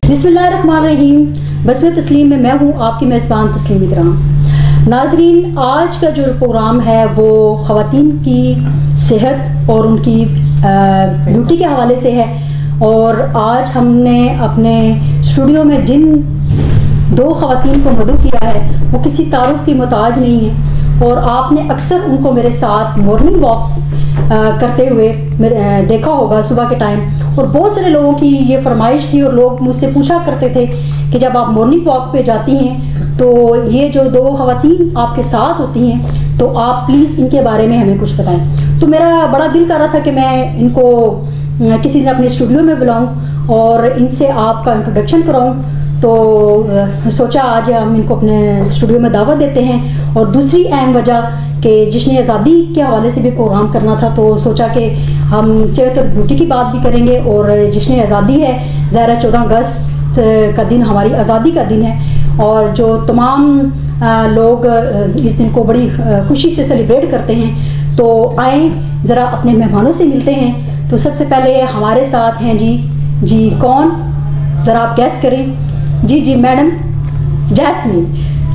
बिस्मिल्लाहिर्रहमानिर्रहीम। बस्म तस्लीम में मैं हूँ आपकी मेज़बान तस्लीम इकराम। नाजरीन, आज का जो प्रोग्राम है वो ख़वातीन की सेहत और उनकी ब्यूटी के हवाले से है। और आज हमने अपने स्टूडियो में जिन दो ख़वातीन को मदऊ किया है वो किसी तारुफ की मोहताज नहीं है। और आपने अक्सर उनको मेरे साथ मॉर्निंग वॉक करते हुए देखा होगा सुबह के टाइम। और बहुत सारे लोगों की ये फरमाइश थी और लोग मुझसे पूछा करते थे कि जब आप मॉर्निंग वॉक पे जाती हैं तो ये जो दो ख़वातीन आपके साथ होती हैं तो आप प्लीज़ इनके बारे में हमें कुछ बताएं। तो मेरा बड़ा दिल कर रहा था कि मैं इनको किसी दिन अपने स्टूडियो में बुलाऊं और इनसे आपका इंट्रोडक्शन कराऊं। तो सोचा आज हम इनको अपने स्टूडियो में दावत देते हैं। और दूसरी अहम वजह कि जिसने आज़ादी के हवाले से भी प्रोग्राम करना था तो सोचा कि हम सेहत और ब्यूटी की बात भी करेंगे। और जिसने आज़ादी है, ज़ाहिर 14 अगस्त का दिन हमारी आज़ादी का दिन है और जो तमाम लोग इस दिन को बड़ी खुशी से सेलिब्रेट करते हैं। तो आए ज़रा अपने मेहमानों से मिलते हैं। तो सबसे पहले हमारे साथ हैं जी कौन, ज़रा आप गैस करें। जी मैडम जैस्मीन।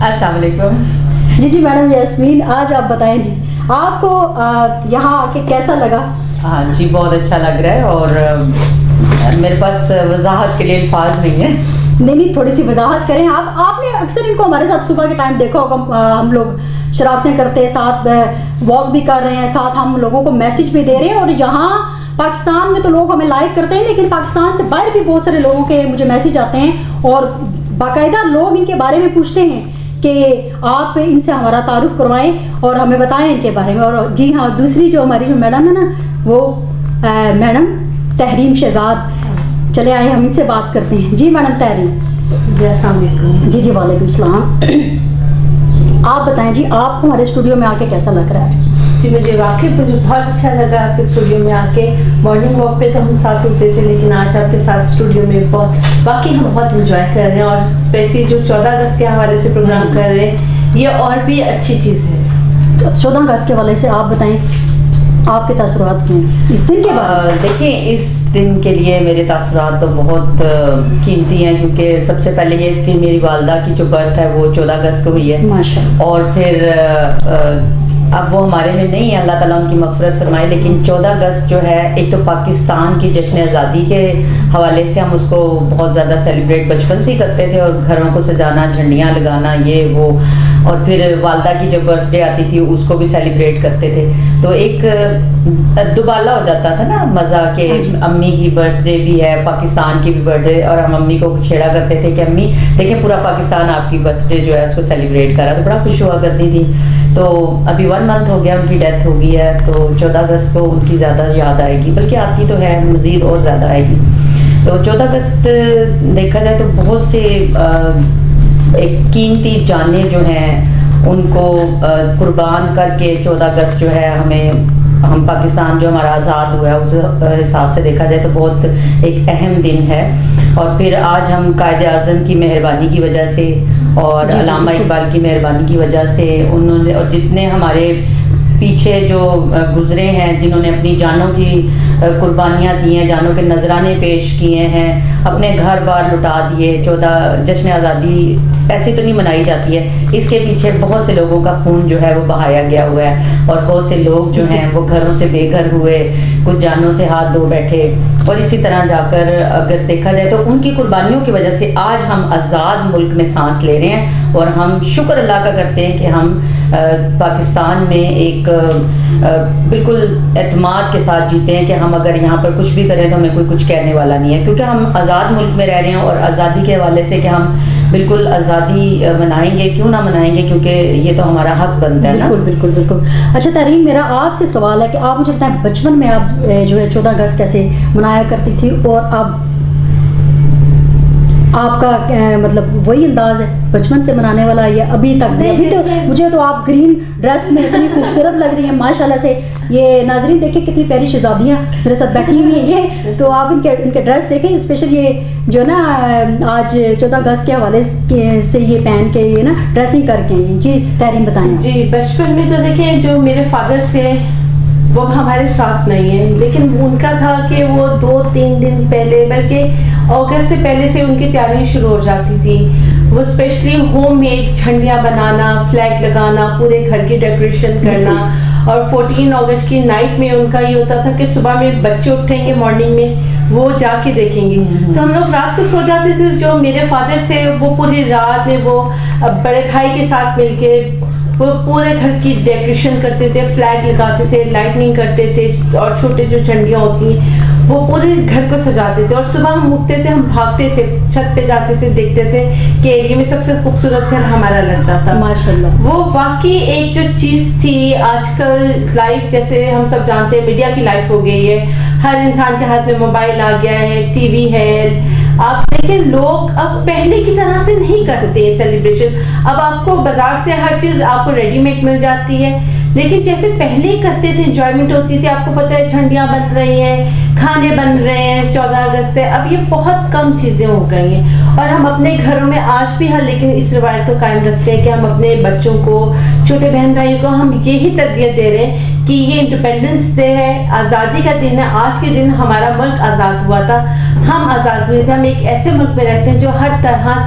अस्सलाम वालेकुम। जी मैडम जैस्मीन, आज आप बताएं जी आपको यहाँ आके कैसा लगा? हाँ जी, बहुत अच्छा लग रहा है और मेरे पास वजाहत के लिए अल्फाज नहीं है। नहीं, थोड़ी सी वजाहत करें आप। आपने अक्सर इनको हमारे साथ सुबह के टाइम देखा होगा, हम लोग शरारतें करते साथ वॉक भी कर रहे हैं, साथ हम लोगों को मैसेज भी दे रहे हैं। और यहाँ पाकिस्तान में तो लोग हमें लाइक करते हैं, लेकिन पाकिस्तान से बाहर भी बहुत सारे लोगों के मुझे मैसेज आते हैं और बाकायदा लोग इनके बारे में पूछते हैं कि आप इनसे हमारा तारुफ करवाएं और हमें बताएं इनके बारे में। और जी हाँ, दूसरी जो हमारी जो मैडम है ना वो मैडम तहरीम शहजाद। चले आए हम इनसे बात करते हैं। जी मैडम तहरीम। जी अस्सलाम वालेकुम। जी वालेकुम सलाम। आप बताएं जी आपको हमारे स्टूडियो में आके कैसा लग रहा है? जी मुझे बहुत अच्छा लगा आपके स्टूडियो में आके। मॉर्निंग वॉक पे तो हम साथ होते थे, लेकिन आज आपके साथ स्टूडियो में बाकी हम बहुत इंजॉय कर रहे हैं। और स्पेशली जो 14 अगस्त के हवाले से प्रोग्राम कर रहे हैं ये और भी अच्छी चीज़ है। 14 अगस्त के हवाले से आप बताएं आपके तासुरात क्या हैं इस दिन के बारे में? देखिए, इस दिन के लिए मेरे तासुरात तो बहुत कीमती हैं, क्योंकि सबसे पहले ये कि मेरी वालदा की जो बर्थ है वो 14 अगस्त को हुई है। माशाअल्लाह। और फिर अब वो हमारे में नहीं है, अल्लाह ताला उनकी मग़फ़िरत फरमाए। लेकिन 14 अगस्त जो है, एक तो पाकिस्तान की जश्न आज़ादी के हवाले से हम उसको बहुत ज़्यादा सेलिब्रेट बचपन से ही करते थे और घरों को सजाना, झंडियाँ लगाना, ये वो। और फिर वालदा की जब बर्थडे आती थी उसको भी सेलिब्रेट करते थे। तो एक दुबाला हो जाता था ना मज़ा के अम्मी की बर्थडे भी है, पाकिस्तान की भी बर्थडे, और हम अम्मी को छेड़ा करते थे कि अम्मी देखिए पूरा पाकिस्तान आपकी बर्थडे जो है उसको सेलिब्रेट कर रहा। तो बड़ा खुश हुआ करती थी। तो अभी 1 मंथ हो गया, उनकी डेथ हो गई है, तो 14 अगस्त को उनकी ज़्यादा याद आएगी, बल्कि आती तो है, मज़ीद और ज़्यादा आएगी। तो 14 अगस्त देखा जाए तो बहुत से एक कीमती जानें जो हैं उनको कुर्बान करके 14 अगस्त जो है हम पाकिस्तान जो हमारा आज़ाद हुआ है उस हिसाब से देखा जाए तो बहुत एक अहम दिन है। और फिर आज हम कायदे आज़म की मेहरबानी की वजह से और अल्लामा इकबाल की मेहरबानी की वजह से उन्होंने और जितने हमारे पीछे जो गुज़रे हैं, जिन्होंने अपनी जानों की कुर्बानियाँ दी हैं, जानों के नजराने पेश किए हैं, अपने घर बार लुटा दिए। 14 जश्न आज़ादी ऐसे तो नहीं मनाई जाती है, इसके पीछे बहुत से लोगों का खून जो है वो बहाया गया हुआ है और बहुत से लोग जो हैं वो घरों से बेघर हुए, कुछ जानों से हाथ धो बैठे। और इसी तरह जाकर अगर देखा जाए तो उनकी कुर्बानियों की वजह से आज हम आज़ाद मुल्क में सांस ले रहे हैं। और हम शुक्र अल्लाह का करते हैं कि हम पाकिस्तान में एक बिल्कुल एतमाद के साथ जीते हैं कि हम अगर यहाँ पर कुछ भी करें तो हमें कोई कुछ कहने वाला नहीं है, क्योंकि हम आज़ाद मुल्क में रह रहे हैं। और आज़ादी के हवाले से कि हम बिल्कुल आज़ादी मनाएंगे, क्यों ना मनाएंगे, क्योंकि ये तो हमारा हक बनता है ना। बिल्कुल। अच्छा तहरीम, मेरा आपसे सवाल है कि आप मुझे बताएं बचपन में आप जो है 14 अगस्त कैसे मनाया करती थी और अब आपका मतलब वही अंदाज है बचपन से मनाने वाला या अभी तक? अभी तो मुझे तो आप ग्रीन ड्रेस में इतनी खूबसूरत लग रही हैं माशाल्लाह से। ये नाजरीन देखिए कितनी प्यारी शहजादियाँ मेरे साथ बैठी हुई हैं। ये तो आप इनके ड्रेस देखें, स्पेशल ये जो ना आज 14 अगस्त के हवाले से ये पहन के ये ना ड्रेसिंग करके। जी तहरीम बताएं। जी बचपन में तो देखें जो मेरे फादर थे वो अब हमारे साथ नहीं है, लेकिन उनका था कि वो 2-3 दिन पहले, बल्कि अगस्त से पहले से उनकी तैयारी शुरू हो जाती थी। वो स्पेशली होममेड झंडियाँ बनाना, फ्लैग लगाना, पूरे घर की डेकोरेशन करना। और 14 अगस्त की नाइट में उनका ये होता था कि सुबह में बच्चे उठेंगे, मॉर्निंग में वो जाके देखेंगे। तो हम लोग रात को सो जाते थे। जो मेरे फादर थे वो पूरी रात में वो बड़े भाई के साथ मिलके वो पूरे घर की डेकोरेशन करते थे, फ्लैग लगाते थे, लाइटनिंग करते थे, और छोटे जो झंडियाँ होती हैं वो पूरे घर को सजाते थे। और सुबह हम उठते थे, हम भागते थे, छत पे जाते थे, देखते थे कि एरिया में सबसे खूबसूरत घर हमारा लगता था। माशाल्लाह। वो वाकई एक जो चीज़ थी, आजकल लाइफ जैसे हम सब जानते हैं मीडिया की लाइफ हो गई है, हर इंसान के हाथ में मोबाइल आ गया है, टीवी है। आप देखिए लोग अब पहले की तरह से नहीं करते सेलिब्रेशन। अब आपको बाजार से हर चीज़ आपको रेडीमेड मिल जाती है, लेकिन जैसे पहले करते थे, एंजॉयमेंट होती थी। आपको पता है झंडियाँ बन रही हैं, खाने बन रहे हैं, 14 अगस्त है, अब ये बहुत कम चीज़ें हो गई हैं। और हम अपने घरों में आज भी हैं, लेकिन इस रिवायत को कायम रखते हैं कि हम अपने बच्चों को, छोटे बहन भाई को हम यही तरबियत दे रहे हैं कि ये इंडिपेंडेंस डे है, आज़ादी का दिन है। आज के दिन हमारा मुल्क आज़ाद हुआ था, हम आज़ाद हुए थे। हम एक ऐसे मुल्क में रहते हैं जो हर तरह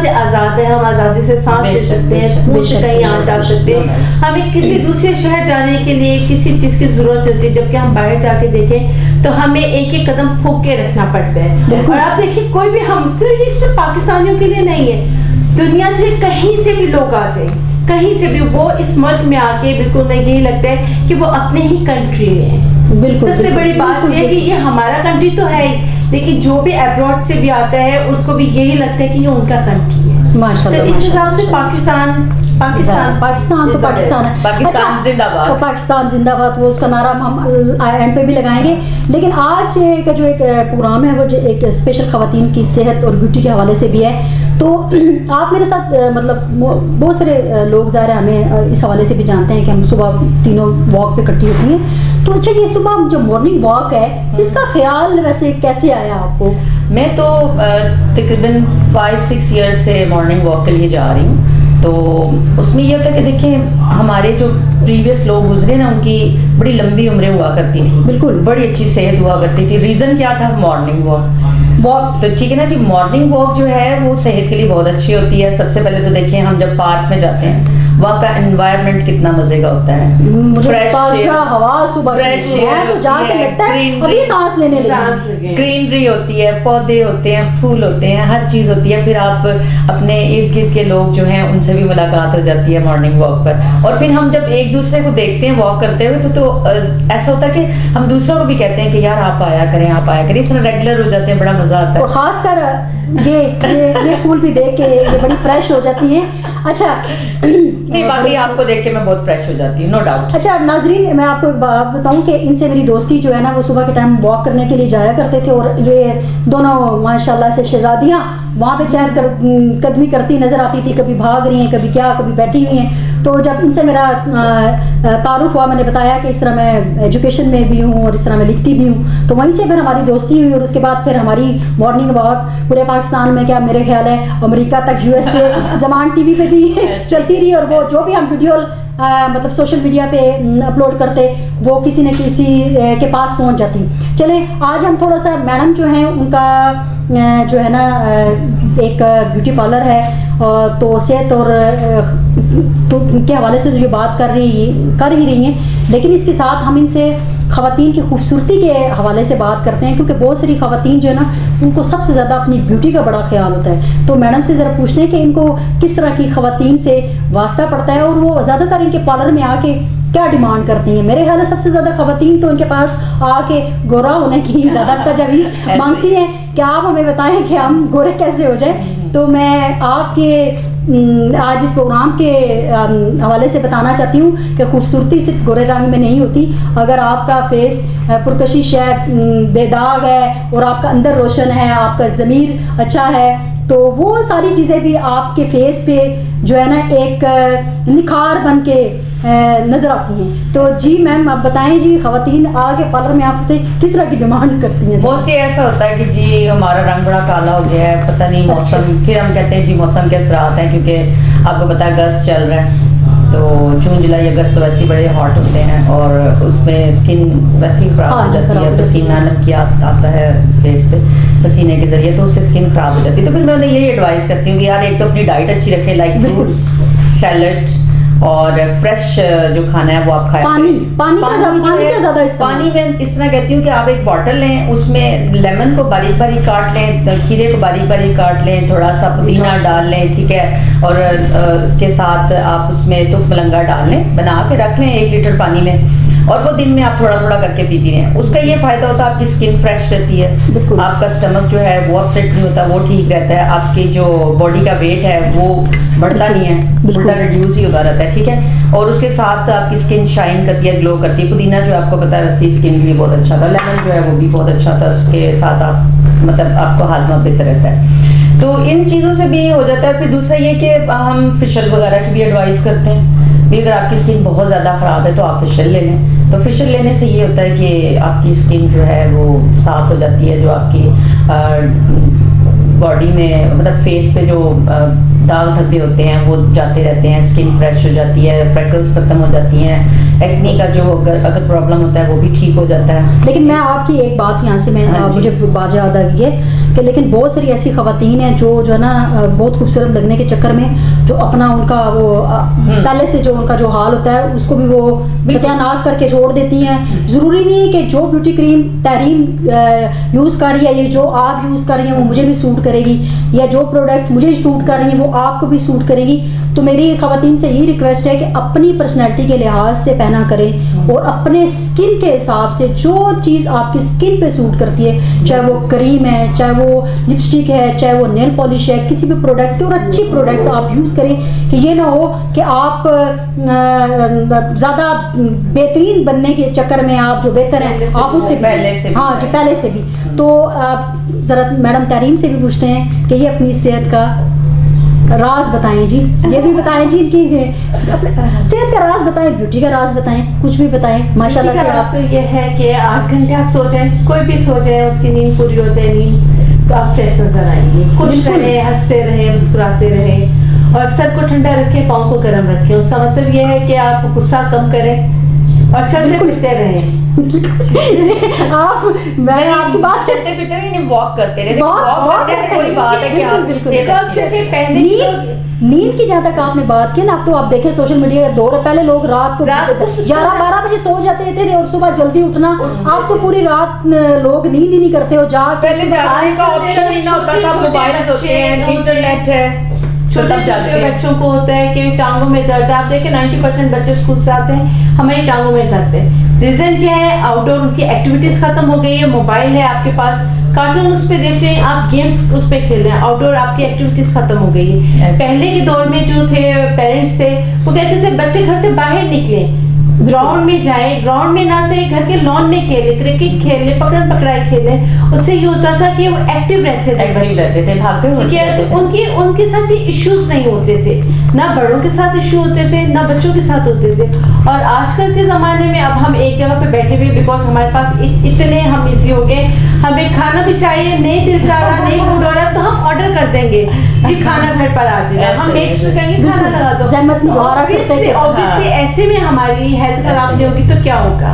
से आज़ाद है। हम आज़ादी से सांस ले सकते हैं, स्कूल से कहीं आ जा सकते हैं। हमें किसी दूसरे शहर जाने के लिए किसी चीज़ की ज़रूरत नहीं होती। जबकि हम बाहर जाके देखें तो हमें एक एक कदम फूंक के रखना पड़ता है। और आप देखिए कोई भी, हम सिर्फ पाकिस्तानियों के लिए नहीं है, दुनिया से कहीं से भी लोग आ जाए, कहीं से भी, वो इस मुल्क में आके बिल्कुल नहीं, यही लगता है कि वो अपने ही कंट्री में है। बिल्कुल। सबसे बड़ी बात ये है कि ये हमारा कंट्री तो है ही, लेकिन जो भी अब्रॉड से भी आता है उसको भी यही लगता है कि ये उनका कंट्री है। माशाल्लाह। तो इस हिसाब से पाकिस्तान तो पाकिस्तान है। पाकिस्तान जिंदाबाद। तो पाकिस्तान जिंदाबाद, वो उसका नारा हम एंड पे भी लगाएंगे। लेकिन आज का जो एक प्रोग्राम है वो जो एक स्पेशल खवातीन की सेहत और ब्यूटी के हवाले से भी है। तो आप मेरे साथ मतलब बहुत सारे लोग ज़ाहिर है हमें इस हवाले से भी जानते हैं कि हम सुबह तीनों वॉक पे इकट्ठी होती हैं। तो अच्छा, ये सुबह जो मॉर्निंग वॉक है, इसका ख्याल वैसे कैसे आया आपको? मैं तो तकरीबन 5-6 ईयर्स से मॉर्निंग वॉक के लिए जा रही हूँ। तो उसमें यह होता है कि देखिए हमारे जो प्रीवियस लोग गुजरे ना, उनकी बड़ी लंबी उम्रें हुआ करती थी, बिल्कुल, बड़ी अच्छी सेहत हुआ करती थी। रीज़न क्या था? Morning walk. तो ठीक है ना जी, मॉर्निंग वॉक जो है वो सेहत के लिए बहुत अच्छी होती है। सबसे पहले तो देखिए हम जब पार्क में जाते हैं, वहाँ का एनवायरनमेंट कितना मजे का होता है, फ्रेश हवा, सुबह फ्रेश एयर, तो जाके लगता है अभी सांस लेने लगे। ग्रीनरी होती है, पौधे होते हैं, फूल होते हैं, हर चीज़ होती है। फिर आप अपने इर्द गिर्द के लोग जो हैं उनसे भी मुलाकात हो जाती है मॉर्निंग वॉक पर। और फिर हम जब एक दूसरे को देखते हैं वॉक करते हुए तो ऐसा होता है कि हम दूसरों को भी कहते हैं कि यार आप आया करें, आप आया करें। इस तरह रेगुलर हो जाते हैं, बड़ा मजा आता है। और खासकर ये फूल भी देख के ये बड़ी फ्रेश हो जाती है। अच्छा, नहीं बाकी आपको देख के मैं बहुत फ्रेश हो जाती हूँ, नो डाउट। अच्छा नाजरीन, मैं आपको एक बात बताऊं कि इनसे मेरी दोस्ती जो है ना, वो सुबह के टाइम वॉक करने के लिए जाया करते थे। और ये दोनों माशाल्लाह से शहजादियाँ वहाँ पे चहल कदमी करती नज़र आती थी, कभी भाग रही हैं, कभी क्या, कभी बैठी हुई हैं। तो जब इनसे मेरा तारुफ हुआ, मैंने बताया कि इस तरह मैं एजुकेशन में भी हूँ और इस तरह मैं लिखती भी हूँ, तो वहीं से फिर हमारी दोस्ती हुई। और उसके बाद फिर हमारी मॉर्निंग वॉक पूरे पाकिस्तान में, क्या मेरे ख्याल है अमेरिका तक, यूएसए, ज़मान टीवी पे भी चलती रही। और वो जो भी हम वीडियो मतलब सोशल मीडिया पे अपलोड करते, वो किसी न किसी के पास पहुंच जाती। चले आज हम थोड़ा सा, मैडम जो हैं उनका जो है ना एक ब्यूटी पार्लर है, तो सेहत और तो के हवाले से जो बात कर ही रही हैं, लेकिन इसके साथ हम इनसे ख़वातीन की खूबसूरती के हवाले से बात करते हैं, क्योंकि बहुत सारी ख़वातीन जो है ना, उनको सबसे ज़्यादा अपनी ब्यूटी का बड़ा ख्याल होता है। तो मैडम से ज़रा पूछते हैं कि इनको किस तरह की ख़वातीन से वास्ता पड़ता है, और वो ज़्यादातर इनके पार्लर में आके क्या डिमांड करती हैं। मेरे ख्याल है सबसे ज़्यादा ख़वातीन तो इनके पास आके गोरा होने की ज़्यादा तजवीज़ मांगती हैं कि आप हमें बताएं कि हम गोरे कैसे हो जाएं। तो मैं आपके आज इस प्रोग्राम के हवाले से बताना चाहती हूँ कि खूबसूरती सिर्फ गोरे रंग में नहीं होती। अगर आपका फेस पुरकशिश है, बेदाग है, और आपका अंदर रोशन है, आपका ज़मीर अच्छा है, तो वो सारी चीज़ें भी आपके फेस पे जो है ना एक निखार बन के नज़र आती हैं। तो जी मैम आप बताएं जी, ख़वातीन आके पार्लर में आपसे किस तरह की डिमांड करती हैं? मोस्टली ऐसा होता है कि जी हमारा रंग बड़ा काला हो गया है, पता नहीं मौसम। फिर हम कहते हैं जी मौसम के असरात हैं, क्योंकि आपको पता है अगस्त चल रहा है, तो जून जुलाई अगस्त तो वैसे ही बड़े हॉट होते हैं और उसमें स्किन वैसे ही ख़राब हो जाती है, पसीना नमकिया आता है फेस पे पसीने के ज़रिए, तो उससे स्किन ख़राब हो जाती है। तो फिर मैं उन्हें यही एडवाइस करती हूँ कि यार एक तो अपनी डाइट अच्छी रखें, लाइक फ्रूट्स, सैलड और फ्रेश जो खाना है वो आप खाएं। पानी का ज़्यादा इस्तेमाल। पानी में इस तरह कहती हूँ कि आप एक बॉटल लें, उसमें लेमन को बारीक बारीक काट लें, खीरे को बारीक बारीक काट लें, थोड़ा सा पुदीना डाल लें, ठीक है, और उसके साथ आप उसमें तुख मलंगा डाल लें, बना के रख लें 1 लीटर पानी में, और वो दिन में आप थोड़ा थोड़ा करके पीती रहें। उसका ये फ़ायदा होता है आपकी स्किन फ्रेश रहती है, आपका स्टमक जो है वो अपसेट नहीं होता, वो ठीक रहता है, आपकी जो बॉडी का वेट है वो बढ़ता नहीं है, उल्टा रिड्यूस ही होता रहता है, ठीक है। और उसके साथ आपकी स्किन शाइन करती है, ग्लो करती है। पुदीना जो आपको पता है वैसे स्किन के लिए बहुत अच्छा था, लेमन जो है वो भी बहुत अच्छा था, उसके साथ आप मतलब आपको हाजमा बेहतर रहता है। तो इन चीज़ों से भी हो जाता है। फिर दूसरा ये कि हम फेशियल वगैरह की भी एडवाइस करते हैं भी, अगर आपकी स्किन बहुत ज़्यादा ख़राब है तो आप फेशियल ले लें। तो फेशियल लेने से ये होता है कि आपकी स्किन जो है वो साफ़ हो जाती है, जो आपकी बॉडी में मतलब फेस पे जो दाग धब्बे होते हैं वो जाते रहते हैं, स्किन फ्रेश हो जाती है, फ्रेकल्स खत्म हो जाती हैं, एक्ने का जो अगर प्रॉब्लम होता है वो भी ठीक हो जाता है। लेकिन मैं आपकी एक बात यहाँ से मुझे बात याद आ गई है कि लेकिन बहुत सारी ऐसी ख़वातीन हैं जो है ना बहुत खूबसूरत लगने के चक्कर में जो अपना उनका वो पहले से जो उनका जो हाल होता है उसको भी वो सत्यानाश करके छोड़ देती हैं। ज़रूरी नहीं है कि जो ब्यूटी क्रीम तहरीम यूज़ कर रही है, ये जो आप यूज़ कर रही हैं वो मुझे भी सूट करेगी, या जो प्रोडक्ट्स मुझे सूट कर रही हैं वो आपको भी सूट करेगी। तो मेरी ख़वातीन से यही रिक्वेस्ट है कि अपनी पर्सनैलिटी के लिहाज से पहना करें और अपने स्किन के हिसाब से जो चीज़ आपकी स्किन पे सूट करती है, चाहे वो क्रीम है, चाहे वो लिपस्टिक है, चाहे वो नेल पॉलिश है, किसी भी प्रोडक्ट्स के, और अच्छी प्रोडक्ट्स आप यूज़ करें कि ये ना हो कि आप ज़्यादा बेहतरीन बनने के चक्कर में आप जो बेहतर हैं आप उससे पहले से हाँ जी पहले से भी। तो आप ज़रा मैडम तहरीम से भी पूछते हैं कि ये अपनी सेहत का राज बताएं जी, ये भी बताएं जी इनकी सेहत का राज बताएं, ब्यूटी का राज बताएं, कुछ भी बताएं। माशाल्लाह से आप तो ये है कि 8 घंटे आप सो जाएं, कोई भी सो जाए उसकी नींद पूरी हो जाए, नींद तो आप फ्रेश नजर आएंगे, खुश रहे, हंसते रहे, मुस्कुराते रहे, और सर को ठंडा रखें, पाँव को गर्म रखें। उसका मतलब ये है कि आप गुस्सा कम करें और चलते फिरते रहें। आप मैं आपकी बात चलते फिरते नहीं, वॉक करते रहे। वॉक करने से कोई बात है कि आप नींद की जहाँ तक आपने बात की ना, अब तो आप देखें सोशल मीडिया का दौर है, पहले लोग रात को 11-12 बजे सो जाते थे और सुबह जल्दी उठना, अब तो पूरी रात लोग नींद ही नहीं करते हो, पहले जागने का ऑप्शन ही ना होता था, मोबाइल होते हैं, इंटरनेट है, छोटे छोटे बच्चों को होता है कि टांगों में दर्द। आप देखें 90% बच्चे स्कूल से आते हैं हमारी टांगों में दर्द है। रीजन क्या है? आउटडोर उनकी एक्टिविटीज खत्म हो गई है, मोबाइल है आपके पास, कार्टून उस पे देख रहे हैं, आप गेम्स उस पे खेल रहे हैं, आउटडोर आपकी एक्टिविटीज खत्म हो गई है। पहले के दौर में जो थे पेरेंट्स थे वो कहते थे बच्चे घर से बाहर निकले, ग्राउंड में जाए, ग्राउंड में ना से घर के लॉन में खेले, क्रिकेट खेले, पकड़न पकड़ाई खेले, उससे ये होता था कि वो एक्टिव रहते थे, भागते ठीक है। तो उनके साथ ये इश्यूज नहीं होते थे, ना बड़ों के साथ इश्यू होते थे ना बच्चों के साथ होते थे। और आजकल के ज़माने में अब हम एक जगह पे बैठे हुए, बिकॉज हमारे पास इतने हम इजी हो गए, हमें खाना भी चाहिए, नहीं दिल चाह रहा, नहीं मूड हो रहा, तो हम ऑर्डर कर देंगे जी, खाना घर पर आ जाएगा, हम मेक श्योर करेंगे खाना लगा दो। ऑब्वियसली ऐसे में हमारी हेल्थ खराब नहीं होगी तो क्या होगा?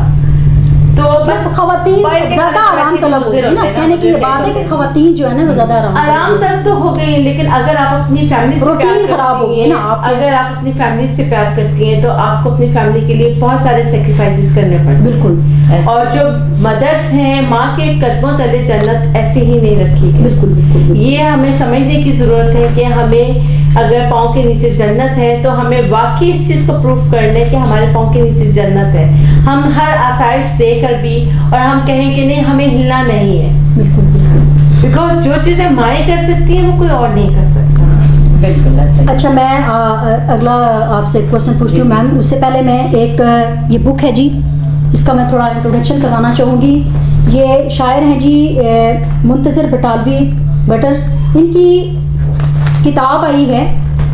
तो बस खवातीन ज्यादा आराम तलब हो गई ना, कहने की ये बात है कि खवातीन जो है ना वो ज्यादा आराम तलब तो हो गई, लेकिन अगर आप अपनी फैमिली से प्यार खराब हो गई ना, अगर आप अपनी फैमिली से प्यार करती हैं तो आपको अपनी फैमिली के लिए बहुत सारे सेक्रीफाइसेस करने पड़ते। बिल्कुल। और जो मदर्स हैं, माँ के कदमों तले जन्नत ऐसे ही नहीं रखी गई। बिल्कुल। ये हमें समझने की जरूरत है कि हमें अगर पाँव के नीचे जन्नत है तो हमें वाकई इस चीज को प्रूफ करने कि हमारे पाँव के नीचे जन्नत है। हम हर आसाइश देकर भी और हम कहें कि नहीं हमें हिलना नहीं है, बिकॉज जो चीजें माएँ कर सकती हैं वो कोई और नहीं कर सकता। बिल्कुल। अच्छा, मैं अगला आपसे क्वेश्चन पूछती हूँ मैम। उससे पहले मैं एक ये बुक है जी, इसका मैं थोड़ा इंट्रोडक्शन करवाना चाहूँगी। ये शायर हैं जी मुंतज़र बटालवी बटर, इनकी किताब आई है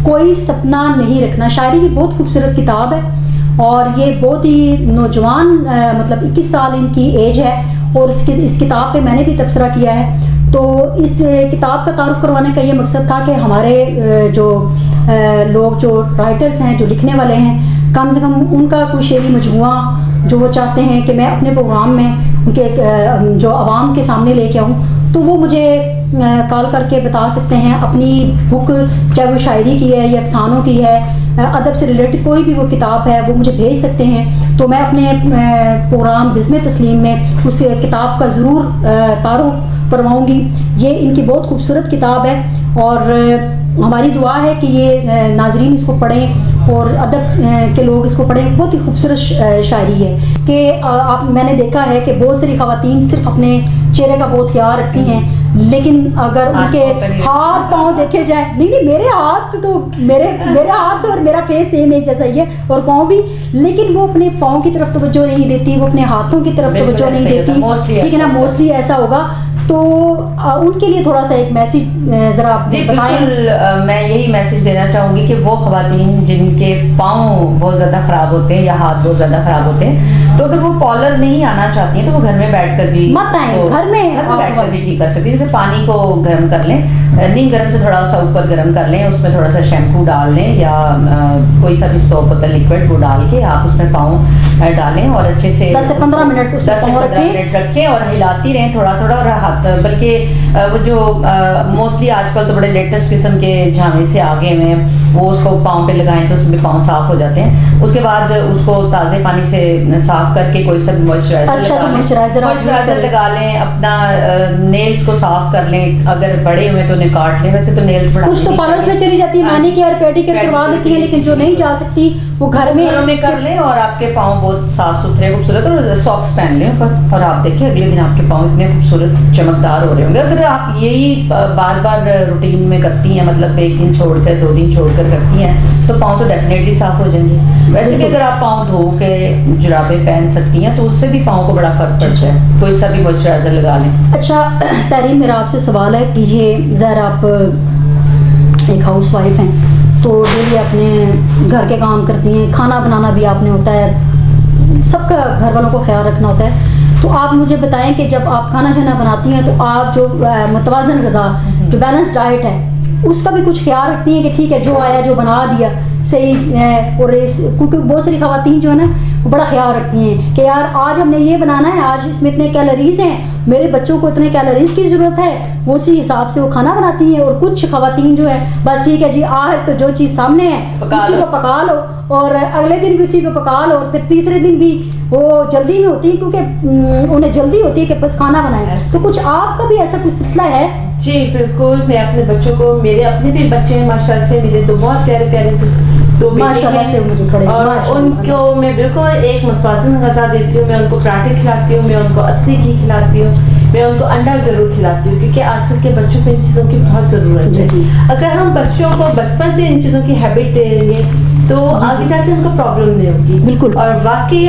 कोई सपना नहीं रखना। शायरी की बहुत खूबसूरत किताब है और ये बहुत ही नौजवान मतलब 21 साल इनकी एज है और इस किताब पे मैंने भी तबसरा किया है। तो इस किताब का तारुफ करवाने का ये मकसद था कि हमारे जो लोग जो राइटर्स हैं, जो लिखने वाले हैं, कम से कम उनका कोई शेरी मजमुआ जो वो चाहते हैं कि मैं अपने प्रोग्राम में उनके जो आवाम के सामने लेके आऊँ, तो वो मुझे कॉल करके बता सकते हैं अपनी बुक, चाहे वो शायरी की है या अफसानों की है, अदब से रिलेटेड कोई भी वो किताब है, वो मुझे भेज सकते हैं। तो मैं अपने प्रोग्राम बिस्म तस्लीम में उस किताब का ज़रूर तारुफ करवाऊँगी। ये इनकी बहुत खूबसूरत किताब है और हमारी दुआ है कि ये नाजरीन इसको पढ़ें और अदब के लोग इसको पढ़ें। बहुत ही खूबसूरत शायरी है कि आप मैंने देखा है कि बहुत सारी ख़वातीन सिर्फ अपने चेहरे का बहुत ख्याल रखती हैं, लेकिन अगर उनके हाथ पाँव देखे जाए, नहीं मेरे हाथ तो और मेरा फेस सेम एक जैसा ही है और पाँव भी, लेकिन वो अपने पाँव की तरफ तवज्जो नहीं देती, वो अपने हाथों की तरफ तवज्जो नहीं देती, ठीक है ना, मोस्टली ऐसा होगा। तो उनके लिए थोड़ा सा एक मैसेज ज़रा आप बताएं। मैं यही मैसेज देना चाहूँगी कि वो ख़वातीन जिनके पाँव बहुत ज़्यादा ख़राब होते हैं या हाथ बहुत ज़्यादा ख़राब होते हैं, तो अगर वो पार्लर नहीं आना चाहती हैं तो वो घर में बैठकर भी मत आए, घर में बैठकर भी ठीक कर सकती हैं। जैसे पानी को गर्म कर लें, नीम गर्म से थोड़ा सा ऊपर गर्म कर लें, उसमें थोड़ा सा शैम्पू डाल लें या कोई सा भी सोप होता है लिक्विड, वो डाल के आप उसमें पाँव डालें और अच्छे से 10 से 15 मिनट रखें और हिलाती रहें थोड़ा थोड़ा। और हाथ बल्कि वो जो मोस्टली आजकल तो बड़े लेटेस्ट किस्म के झामे से आ गए हैं, वो उसको पाँव पे लगाएं तो उसमें पाँव साफ हो जाते हैं। उसके बाद उसको ताज़े पानी से साफ करके कोई सा मॉइस्चराइजर लगा लें, अपना नेल्स को साफ कर लें, अगर बड़े हुए तो उन्हें काट लें। वैसे तो नेल्स बड़ा कुछ तो पार्लर्स में चली जाती है, मैनीक्योर पेडिक्योर करवा देती है, लेकिन जो नहीं जा सकती वो घर में कर लें और आपके पाँव बहुत साफ सुथरे खूबसूरत, और सॉक्स पहन लें ऊपर, और आप देखिए अगले दिन आपके पाँव इतने खूबसूरत चमकदार हो रहे होंगे। अगर आप यही बार बार रूटीन में करती हैं, मतलब एक दिन छोड़कर 2 दिन छोड़कर करती हैं, तो पाँव तो डेफिनेटली साफ हो जाएंगे। वैसे भी अगर आप पाँव धो के जुराबें पहन सकती हैं तो उससे भी पाँव को बड़ा फर्क पड़ता है, कोई सा भी मॉइस्चराइजर लगा लें। अच्छा तहरीम, मेरा आपसे सवाल है कि ये ज़रा आप एक हाउस वाइफ हैं तो डेली अपने घर के काम करती हैं, खाना बनाना भी आपने होता है, सबका घर वालों को ख्याल रखना होता है, तो आप मुझे बताएं कि जब आप खाना खाना बनाती हैं तो आप जो मुतवाज़न ग़िज़ा, जो बैलेंस डाइट है, उसका भी कुछ ख्याल रखती हैं कि ठीक है जो आया जो बना दिया सही है। और क्योंकि बहुत सारी ख़वातीन जो है ना वो बड़ा ख्याल रखती हैं कि यार आज हमने ये बनाना है, आज इसमें इतने कैलोरीज हैं, मेरे बच्चों को इतने कैलोरीज की ज़रूरत है, वो उसी हिसाब से वो खाना बनाती हैं। और कुछ ख़वातीन जो है बस ठीक है जी, आज तो जो चीज़ सामने है उसी को पका लो, और अगले दिन भी उसी को पका लो, और फिर तीसरे दिन भी वो जल्दी में होती है क्योंकि उन्हें जल्दी होती है कि बस खाना बनाएं। तो कुछ आपका भी ऐसा कुछ सिलसिला है? जी बिल्कुल, मैं अपने बच्चों को, मेरे अपने भी बच्चे हैं माशाल्लाह से, मेरे तो बहुत प्यारे प्यारे दो माशाल्लाह से और उनको मैं बिल्कुल एक मुतवाज़िन ग़िज़ा देती हूँ। मैं उनको पराठे खिलाती हूँ, मैं उनको असली घी खिलाती हूँ, मैं उनको अंडा ज़रूर खिलाती हूँ, क्योंकि आजकल के बच्चों को इन चीज़ों की बहुत ज़रूरत है। अगर हम बच्चों को बचपन से इन चीज़ों की हैबिट दे देंगे तो आगे जाके उनको प्रॉब्लम नहीं होगी। बिल्कुल। और वाकई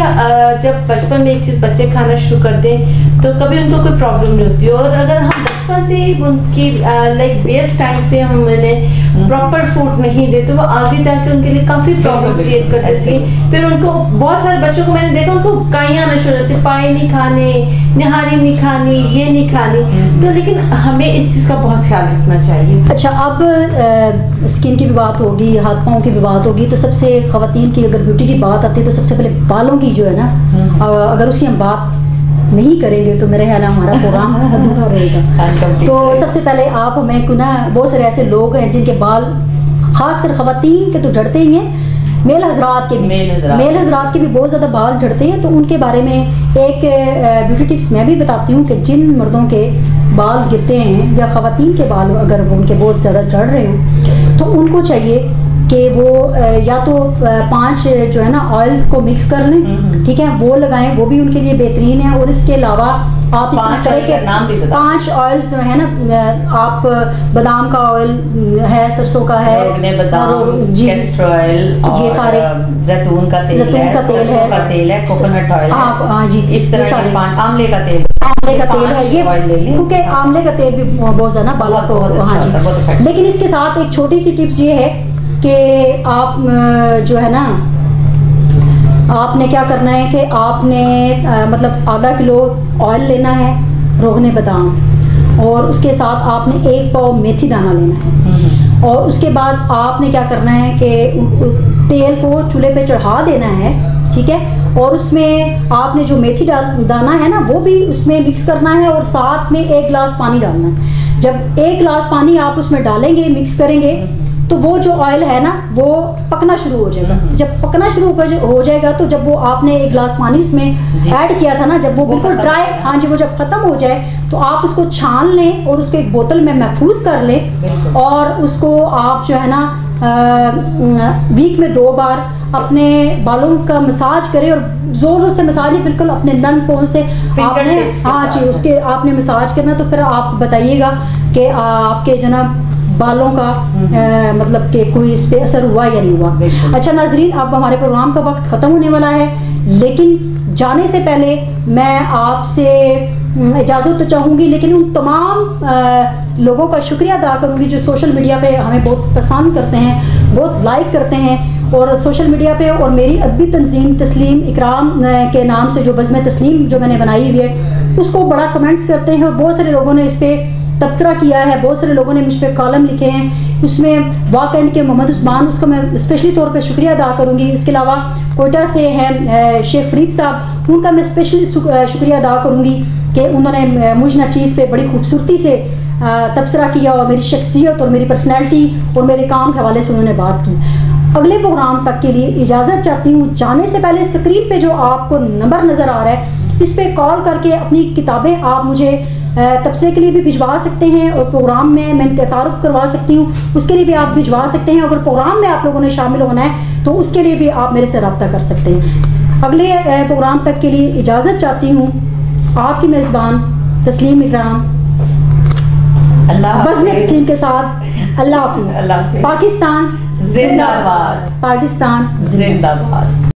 जब बचपन में एक चीज़ बच्चे खाना शुरू कर दें तो कभी उनको कोई प्रॉब्लम नहीं होती। और अगर हम बचपन से उनकी लाइक बेस टाइम से हम उन्हें प्रॉपर फूड नहीं दे तो वो आगे जाके उनके लिए काफ़ी प्रॉब्लम क्रिएट कर देती है। फिर उनको बहुत सारे बच्चों को मैंने देखा उनको काइयाँ आना शुरू होती है, पाए नहीं खाने, निहारी नहीं खानी, ये नहीं खानी। तो लेकिन हमें इस चीज़ का बहुत ख्याल रखना चाहिए। अच्छा, अब स्किन की भी बात होगी, हाथ पाँव की भी बात होगी, तो सबसे ख़वातीन की अगर ब्यूटी की बात आती है तो सबसे पहले बालों की जो है ना, अगर उसकी हम बात नहीं करेंगे तो मेरे ख्याल हमारा प्रोग्राम अधूरा रहेगा। तो सबसे पहले आप हमें ना, बहुत सारे ऐसे लोग हैं जिनके बाल, खासकर ख़वातीन के तो झड़ते ही हैं, मेल हजरात के भी बहुत ज़्यादा बाल झड़ते हैं। तो उनके बारे में एक ब्यूटी टिप्स मैं भी बताती हूँ कि जिन मर्दों के बाल गिरते हैं या ख़वातीन के बाल अगर उनके बहुत ज़्यादा झड़ रहे हों तो उनको चाहिए कि वो या तो 5 जो है ना ऑयल्स को मिक्स कर लें, ठीक है, वो लगाएं, वो भी उनके लिए बेहतरीन है। और इसके अलावा आप इस तरह के 5 ऑयल्स जो है ना, आप बादाम का ऑयल है, सरसों का है, कैस्टर ऑयल, ये सारे, जैतून का तेल है, कोकोनट ऑयल, हाँ जी, इस तरह के, आंवले का तेल है, ये क्योंकि आंवले का तेल भी बहुत ज़्यादा बालों को, हाँ जी। लेकिन इसके साथ एक छोटी सी टिप्स ये है कि आप जो है ना आपने क्या करना है कि आपने मतलब आधा किलो ऑयल लेना है, रोगने बादाम, और उसके साथ आपने 1 पाव मेथी दाना लेना है। और उसके बाद आपने क्या करना है कि तेल को चूल्हे पे चढ़ा देना है, ठीक है। और उसमें आपने जो मेथी दाना है ना वो भी उसमें मिक्स करना है, और साथ में 1 गिलास पानी डालना है। जब 1 गिलास पानी आप उसमें डालेंगे, मिक्स करेंगे, तो वो जो ऑयल है ना वो पकना शुरू हो जाएगा। जब पकना शुरू हो जाएगा तो जब वो आपने 1 गिलास पानी उसमें ऐड किया था ना, जब वो बिल्कुल ड्राई, हाँ जी, वो जब ख़त्म हो जाए तो आप उसको छान लें और उसको एक बोतल में महफूज कर लें। और उसको आप जो है ना वीक में 2 बार अपने बालों का मसाज करें, और ज़ोर ज़ोर से मसाज नहीं, बिल्कुल अपने नर्म पहुँच से आपने, हाँ जी, उसके आपने मसाज करना। तो फिर आप बताइएगा कि आपके जनाब बालों का मतलब कि कोई इस पर असर हुआ या नहीं हुआ। अच्छा नाजरीन, अब हमारे प्रोग्राम का वक्त ख़त्म होने वाला है, लेकिन जाने से पहले मैं आपसे इजाज़त तो चाहूँगी, लेकिन उन तमाम लोगों का शुक्रिया अदा करूँगी जो सोशल मीडिया पे हमें बहुत पसंद करते हैं, बहुत लाइक करते हैं, और सोशल मीडिया पे और मेरी अदबी तंजीम तस्लीम इकराम के नाम से जो बज़्म तस्लीम जो मैंने बनाई हुई है उसको बड़ा कमेंट्स करते हैं, और बहुत सारे लोगों ने इस पर तबसरा किया है, बहुत सारे लोगों ने मुझ पर कॉलम लिखे हैं। उसमें वाकंड के मोहम्मद उस्मान, उसका मैं स्पेशली तौर पे शुक्रिया अदा करूँगी। इसके अलावा कोयटा से हैं शेख फरीद साहब, उनका मैं स्पेशली शुक्रिया अदा करूँगी कि उन्होंने मुझ चीज़ पे बड़ी खूबसूरती से तबसरा किया, और मेरी शख्सियत और मेरी पर्सनैलिटी और मेरे काम के हवाले से उन्होंने बात की। अगले प्रोग्राम तक के लिए इजाज़त चाहती हूँ। जाने से पहले स्क्रीन पे जो आपको नंबर नज़र आ रहा है, इस पर कॉल करके अपनी किताबें आप मुझे तबसरे के लिए भी भिजवा सकते हैं, और प्रोग्राम में मैं इनका तारुफ करवा सकती हूँ, उसके लिए भी आप भिजवा सकते हैं। अगर प्रोग्राम में आप लोगों ने शामिल होना है तो उसके लिए भी आप मेरे से रब्ता कर सकते हैं। अगले प्रोग्राम तक के लिए इजाज़त चाहती हूँ। आपकी मेज़बान तस्लीम इकराम बज़्म तस्लीम के साथ अल्लाह हाफ़िज़। पाकिस्तान जिंदाबाद, पाकिस्तान जिंदाबाद।